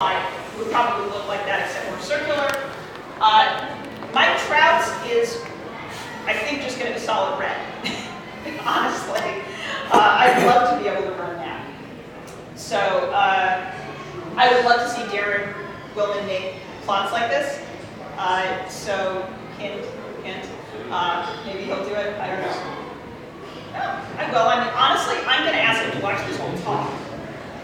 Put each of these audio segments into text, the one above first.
would probably look like that except more circular. Mike Trout's is, I think, just going to be solid red. Honestly, I'd love to be able to run that. So I would love to see Darren Willman make plots like this. So hint, maybe he'll do it. I don't know. No, I will. I mean, honestly, I'm going to ask him to watch this whole talk.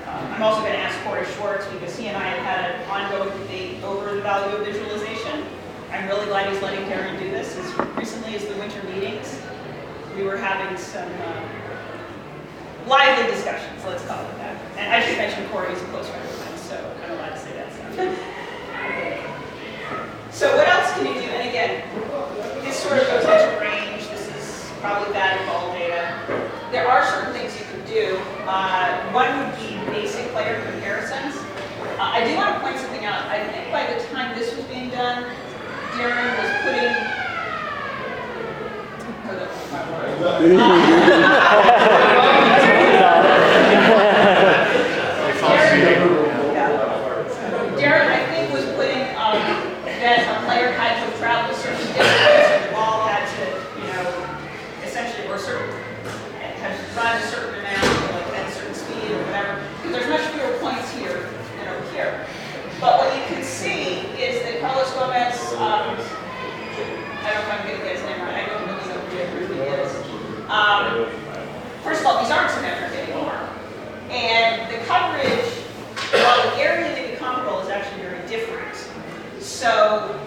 I'm also going to ask Corey Schwartz because he and I have had an ongoing debate over the value of visualization. I'm really glad he's letting Darren do this. As recently as the winter meetings, we were having some lively discussions, let's call it that. And I should mention Corey's a close friend of mine, so I'm allowed to say that stuff. So what else can you do? And again, this sort of goes into range. This is probably bad in ball data. There are certain things you can do. One would be basic player comparisons. I do want to point something out. I think by the time this was being done, Darren was putting... Darren, I think, was putting that a player had to travel a certain distance, and the ball had to, essentially, or had to run a certain amount, like at a certain speed or whatever. There's much fewer points here than over here. But what you can see is that Carlos Gomez, I don't know if I'm going to get his name right, I don't really know who he is. First of all, these aren't symmetric anymore. And the coverage, while the area may be comparable, is actually very different. So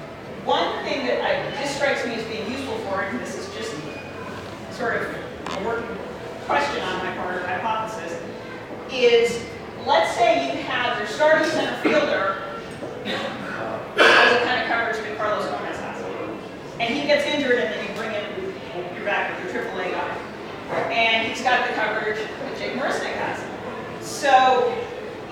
one thing that this strikes me as being useful for, and this is just sort of a working question on my part, or hypothesis, is let's say you have your starting center fielder has the kind of coverage that Carlos Gomez has. And he gets injured and then you bring in your back with your AAA guy. And he's got the coverage that Jake Marisnik has. So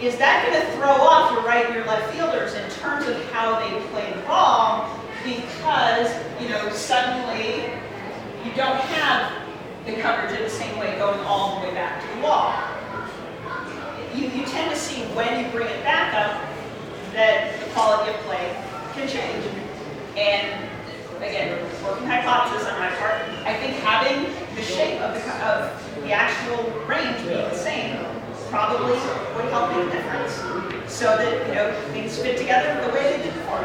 is that going to throw off your right and your left fielders in terms of how they play the ball? Because, suddenly you don't have the coverage in the same way going all the way back to the wall. You tend to see when you bring it back up that the quality of play can change. And again, working hypothesis on my part, I think having the shape of the actual range being the same probably would help make a difference. So that things fit together the way they did before.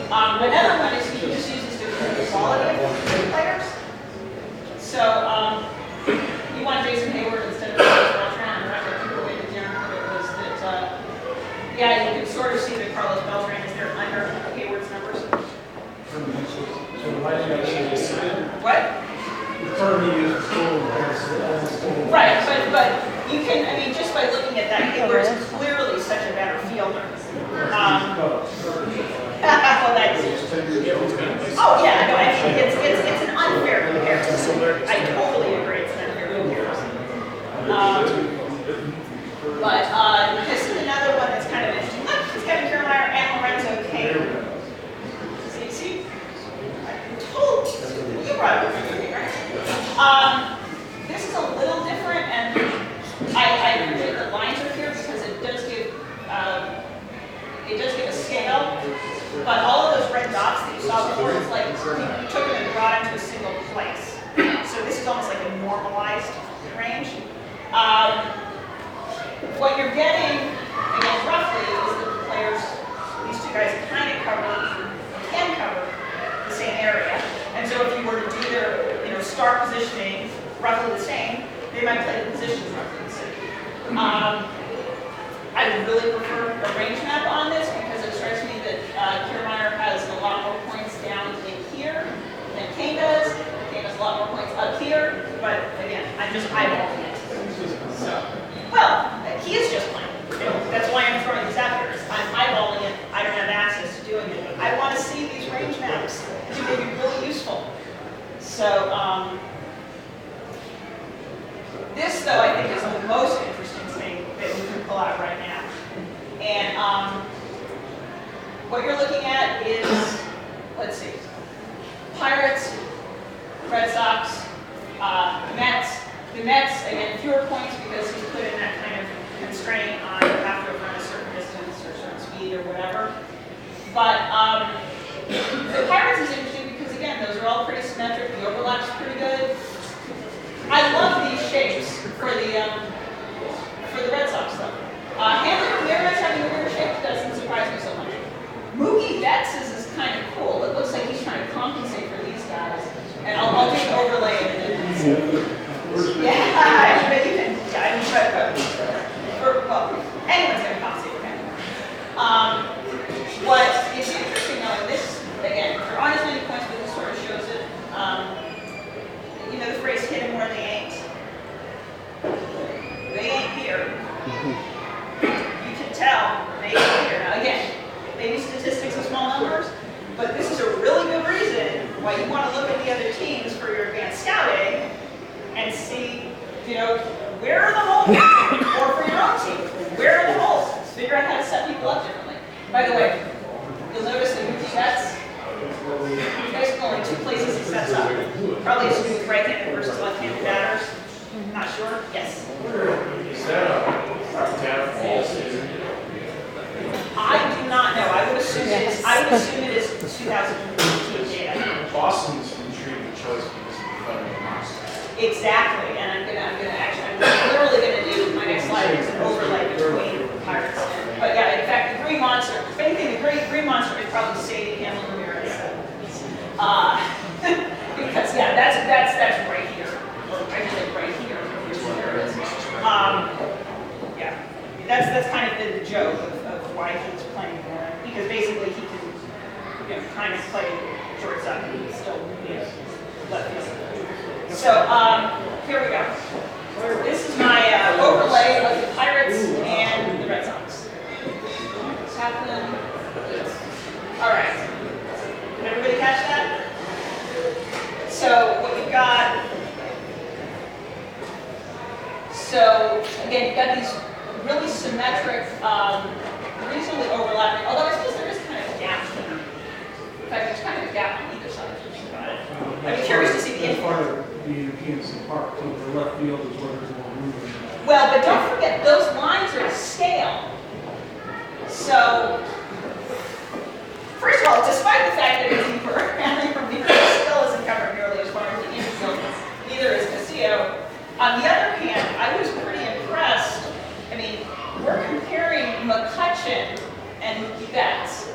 Another one is you can just use this to improve the quality of the players. So you want Jason Hayward instead of Carlos Beltran. The way that Darren put it was that, yeah, you can sort of see that Carlos Beltran is there under Hayward's numbers. What? Right, but you can, just by looking at that, Hayward's clearly such a better fielder. Oh yeah, no, it's an unfair comparison. I totally agree, it's an unfair comparison. But this is another one that's kind of interesting. Look, it's Kevin Kiermaier and Lorenzo Cain. See? You brought it over here, right? This is a little different, and I appreciate the lines are here because it does give a scale. But all of those red dots that you saw before, it's like you took them and brought them to a single place. So this is almost like a normalized range. What you're getting, again, roughly, is that the players, these two guys can cover the same area. And so if you were to do their start positioning roughly the same, they might play the positions roughly the same. I would really prefer a range map on this because it strikes me that Kiermaier has a lot more points down in here than Cain does. Cain has a lot more points up here, but again, I'm just eyeballing it. Well, he is just playing. That's why I'm throwing these out here. I'm eyeballing it. I don't have access to doing it, but I want to see these range maps. I think they'd be really useful. So this, though, I think is the most interesting thing that we can pull out right now. And what you're looking at is, let's see, Pirates, Red Sox, Mets. The Mets, again, fewer points because he's put in that kind of constraint on you have to run a certain distance or certain speed. or whatever. But the Pirates is interesting because, again, those are all pretty symmetric. The overlap's pretty good. I love these shapes for the Red Sox, though. Hanley Ramirez having a weird shape doesn't surprise me so much. Mookie Betts is kind of cool. It looks like he's trying to compensate for these guys. And I'll just overlay it. Yeah, but you can, well, anyone's going to compensate for him. What is interesting though, and this, again, there aren't as many points, but this sort of shows it. You know the phrase, hit them where they ain't? They ain't here. You can tell they ain't here. Now again, maybe statistics are small numbers, but this is a really good reason why you want to look at the other teams for your advanced scouting and see, you know, where are the holes? Or for your own team, where are the holes? Figure out how to set people up differently. By the way, you'll notice that Mookie Betts, basically only two places he sets up. Probably has to do with right-handed versus left-handed batters. Not sure? Yes. Is that a down false? I do not know. I would assume it is. I would assume it is 2015 data. Boston's intriguing choice because of the federal monster. Exactly, and I'm literally gonna do my next slide is an overlay between Pirates and, but yeah, in fact, the Green Monster. If anything, the Green Monster is probably Sadie Hanley Ramirez. Because yeah, that's right here, or actually right here. Yeah, that's kind of the joke of why he's playing there, because basically he can, you know, kind of play shortstop and still, you know, left field. So here we go. This is my overlay of the Pirates and the Red Sox. What's happening? All right. Did everybody catch that? So what we've got. So again, you've got these really symmetric, reasonably overlapping. Although I suppose there is kind of a gap here. In fact, there's kind of a gap on either side. If you think about it. I'd be curious to see the info. The PNC Park, so the left field is where there's more room. Well, but don't forget, those lines are to scale. So, first of all, despite the fact that it's deeper, Hanley Ramirez still isn't covered nearly as far as the infield, neither is Castillo. On the other hand, I was pretty impressed. I mean, we're comparing McCutchen and Mookie Betts.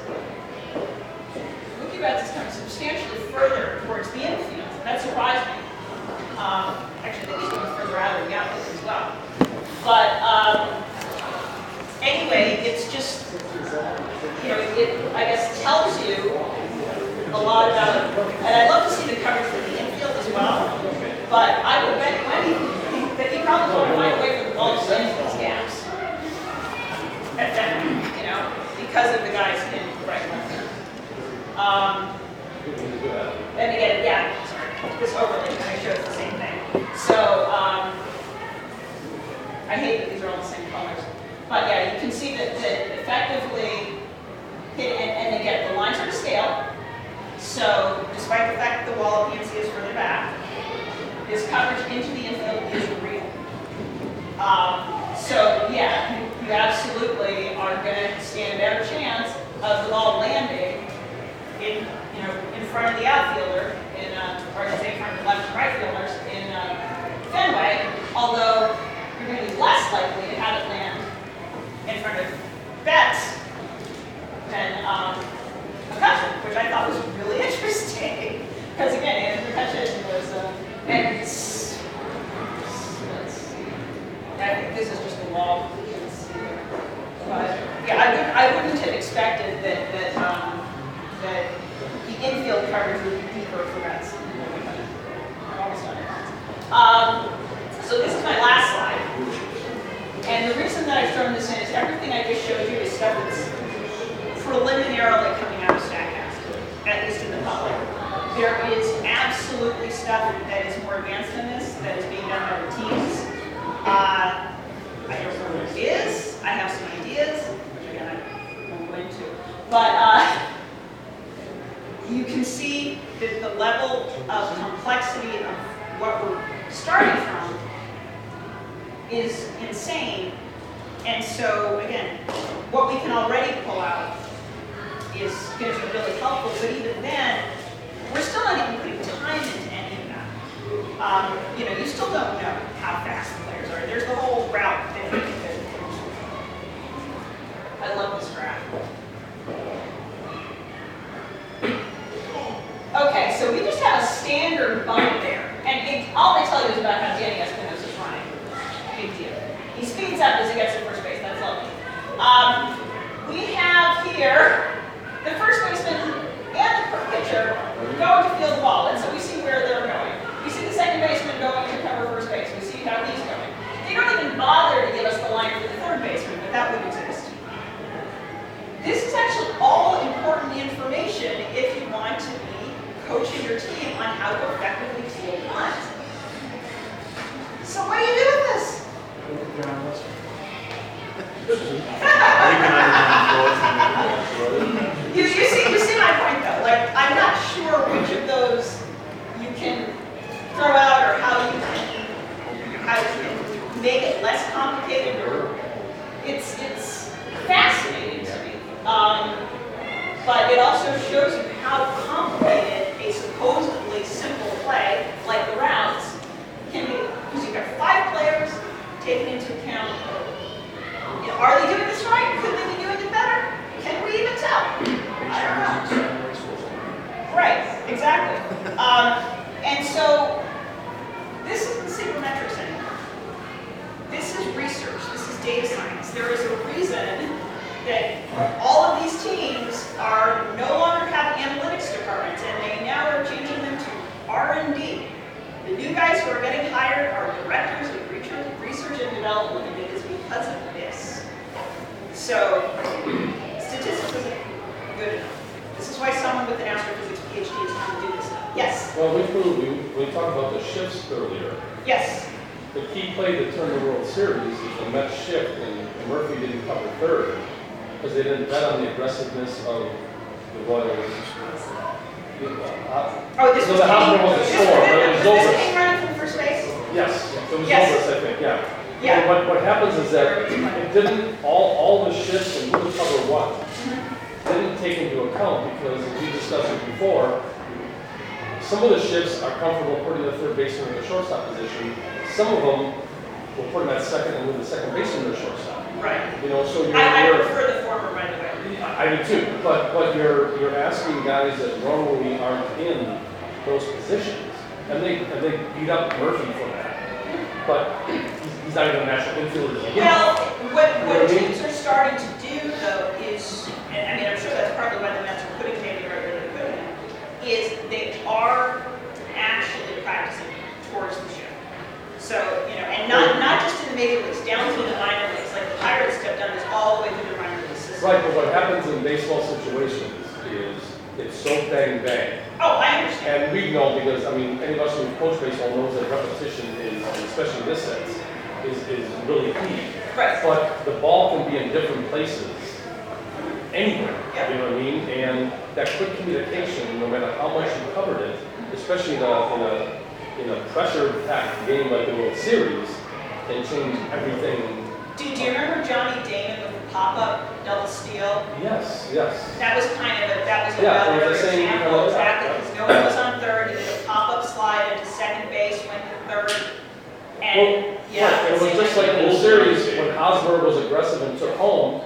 Mookie Betts is coming substantially further towards the infield. That surprised me. Actually, I think he's going further out of the outfield as well. But anyway, it's just, you know, it I guess tells you a lot about, and I'd love to see the coverage for the infield as well. But I would bet you anything that he probably want to find a way for the ball to stand in these gaps. You know, because of the guys in right left. And again, yeah, sorry, this overlay kind of shows the same thing. So I hate that these are all the same colors. But yeah, you can see that effectively, and again, the lines are to scale. So despite the fact that the wall of PNC is further back, this coverage into the infield is real. So yeah, you absolutely are going to stand a better chance of the ball landing in, you know, in front of the outfielder, or I should say in front of the left and right fielders in Fenway, although you're going to be less likely to have it land in front of Betts than McCutchen, which I thought was really interesting. Because again, McCutchen was, and let's see, I think this is just a wall. But yeah, I wouldn't have expected that the infield coverage would be deeper for Betts. I'm almost done. So this is my last slide. And the reason that I've thrown this in is everything I just showed you is stuff that's preliminarily coming out of StatCast, at least in the public. There is absolutely stuff that is more advanced than this that is being done by the teams. I don't know what it is. I have some ideas, which again I won't go into. But you can see that the level of complexity of what we're starting from is insane. And so, again, what we can already pull out is going to be really helpful, but even then, we're still not even putting time into any of that. You know, you still don't know how fast the players are. There's the whole route thing. I love this graph. Okay, so we just have a standard bump there. And all they tell you is about how Danny Espinosa is running. Big deal. He speeds up as he gets to first base. That's lovely. We have here the first baseman and the pitcher going to field the ball. And so we see where they're going. We see the second baseman going to cover first base. We see how he's going. They don't even bother to give us the line for the third baseman, but that would exist. This is actually all important information if you want to be coaching your team on how to effectively field one. So what do you do with this? You see my point though. Like, I'm not sure which of those you can throw out or how you can make it less complicated. Or it's fascinating to me. But it also shows you how complicated a supposedly simple play like the routes can be. Because you've got 5 players taken into account. Are they doing this right? Could they be doing it better? Can we even tell? I don't know. Right, exactly. And so this isn't sabermetrics anymore. This is research. This is data science. There is a reason that all of these teams are no longer have analytics departments, and they now are changing them to R&D. The new guys who are getting hired are directors of research and development, and it is because of this. So statistics isn't good enough. This is why someone with an astrophysics PhD is trying to do this stuff. Yes? Well, we talked about the shifts earlier. Yes. The key play that turned the World Series is the Mets shift, and Murphy didn't cover third because they didn't bet on the aggressiveness of the Royals. Oh, this so was the hospital was a score, but it was this over. King running from first base? Yes, it was Yes. over, I think, yeah. Yeah. So what happens is that it didn't, all the shifts and who to cover what didn't take into account because, as we discussed it before, some of the shifts are comfortable putting the third baseman in the shortstop position. Some of them will put him at second and move the second baseman to the shortstop. Right. You know, so I you're prefer the former, by the way. I do too, but you're asking guys that normally aren't in those positions, and they beat up Murphy for that. But he's not even a natural infielder. Well, what teams are starting to do though is, and I mean I'm sure that's partly why the Mets are putting Danny right where they're putting him, is they are actually practicing towards the shift. So, you know, and not just in the major leagues, down to the minor leagues, like the Pirates have done this all the way through the minor league system. Right, but what happens in baseball situations is it's so bang bang. Oh, I understand. And we know because, I mean, any of us who coach baseball knows that repetition is, especially in this sense, is really key. Right. But the ball can be in different places, anywhere, Yeah. you know what I mean? And that quick communication, no matter how much you covered it, especially in a pressure-packed game like the World Series, can change everything. Do you remember Johnny Damon with the pop-up double steal? Yes. That was kind of Yeah, another it was the same example, kind of- exactly, because no one was on third, he did a pop-up slide into second base, went to third, and, Well, yeah. right, it was just like in the series when Hosmer was aggressive and took home.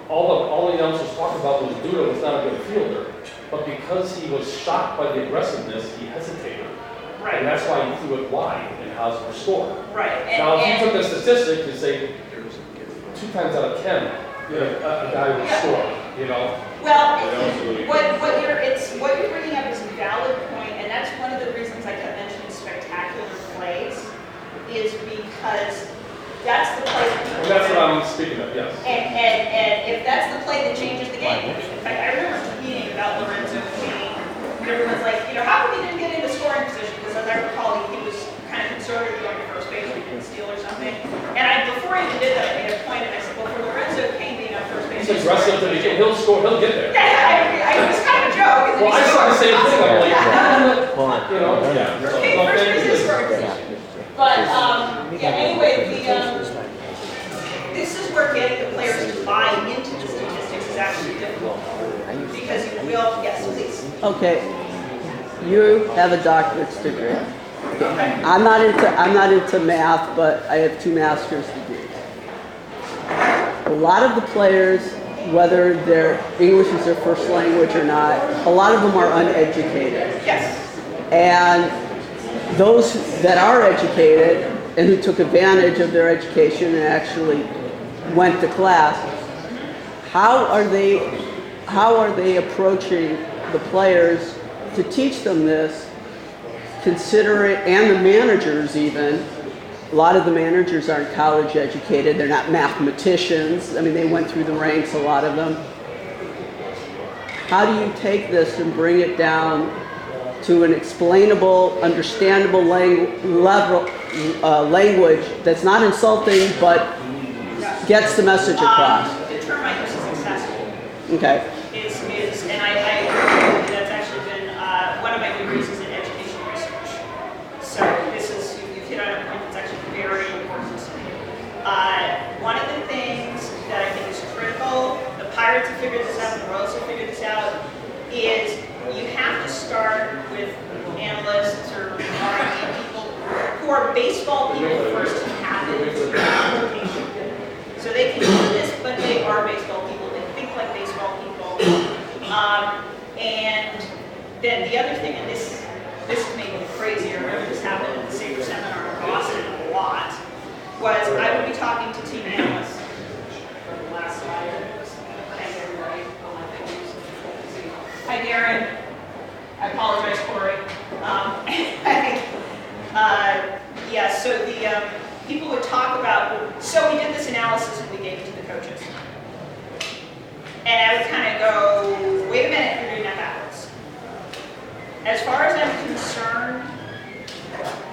All the announcers talked about was Duda was not a good fielder, but because he was shocked by the aggressiveness, he hesitated, and Right, that's why he threw it wide and Hosmer scored. right, Now, if you and, took the statistic, you say 2 times out of 10, a guy would score. You know. well, Absolutely. what you're bringing up is a valid point, and that's one of the reasons I kept mentioning spectacular plays, is because that's the play that people And that's what remember. I'm speaking of, yes. And if that's the play that changes the game, in fact, I remember tweeting about Lorenzo Kane. Everyone's like, you know, how come he didn't get into scoring position? Because as I recall, he was kind of conservative going to first base, or he didn't steal or something. And before I even did that, I made a point, and I said, well, for Lorenzo Kane being on first base, He's aggressive to begin. He'll score. He'll get there. it was kind of a joke. Well, I saw the same thing. I'm like, Yeah. you know, yeah. Okay, Well, first thank base you. is scoring position. But yeah, anyway, this is where getting the players to buy into is actually difficult. Because you will, yes, please. Okay, you have a doctorate's degree. Okay. I'm not into math, but I have 2 master's degrees. A lot of the players, whether their English is their first language or not, a lot of them are uneducated. Yes. And those that are educated and who took advantage of their education and actually went to class, how are they approaching the players to teach them this, considering, and the managers even, a lot of the managers aren't college educated, they're not mathematicians, I mean they went through the ranks, a lot of them. How do you take this and bring it down to an explainable, understandable language that's not insulting but gets the message across? The term I use is accessible. Okay. And I agree, that's actually been, one of my degrees is in education research. So this is, you've hit on a point that's actually very important. One of the things that I think is critical, the Pirates have figured this out, the Royals have figured this out, is you have to start with analysts or R&D people who are baseball people first who have it in application. So they can do this, but they are baseball people. They think like baseball people. And then the other thing, and this made me crazy, I remember this happened at the SABR seminar in Boston a lot, was I would be talking to team analysts. For the last slide. Hi, Darren. I apologize, Corey. Yeah, so the people would talk about, so we did this analysis and we gave it to the coaches. And I would kind of go, wait a minute, you're doing that backwards. As far as I'm concerned,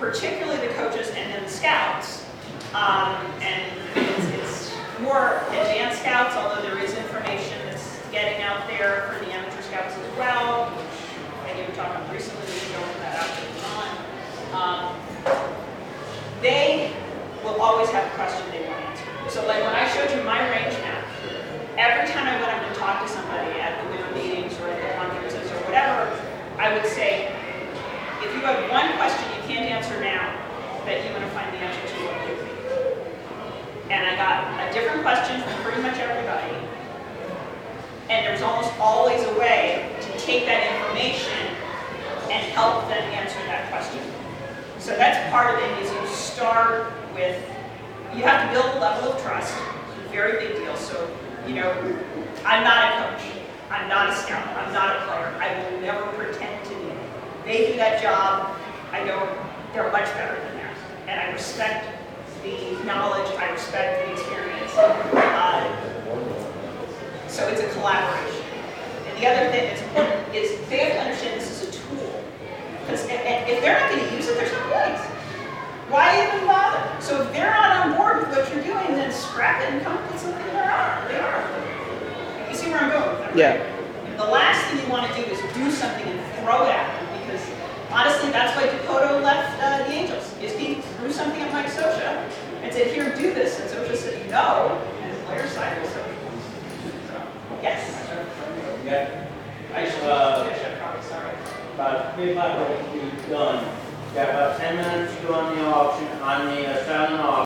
particularly the coaches and then the scouts, and it's more advanced scouts, although there is information that's getting out there for the amateur scouts as well. I gave a talk on recently, we can go over that after it's on. They will always have a question they want answered. So like when I showed you my range map, every time I went up and talked to somebody at the winter meetings or at the conferences or whatever, I would say, if you have one question you can't answer now that you want to find the answer to, what do you think? And I got a different question from pretty much everybody. And there's almost always a way to take that information and help them answer that question. So that's part of it, is you start with, you have to build a level of trust, very big deal. So, you know, I'm not a coach, I'm not a scout, I'm not a player, I will never pretend to be. They do that job, I know they're much better than that. And I respect the knowledge, I respect the experience. So it's a collaboration. And the other thing that's important is they have to understand this is a tool. Because if they're not going to use it, there's no point. Why even bother? So if they're not on board with what you're doing, then scrap it and come up with something they are. You see where I'm going with that? Yeah. The last thing you want to do is do something and throw it at them, because honestly, that's why Dakota left the Angels. Is he threw something at Mike Scioscia and said, "Here, do this," and Scioscia said no, and his player side was so. Yes. Yeah. Sorry. About 3 o'clock, we'll be done. Got about 10 minutes to go on the auction, on the silent auction.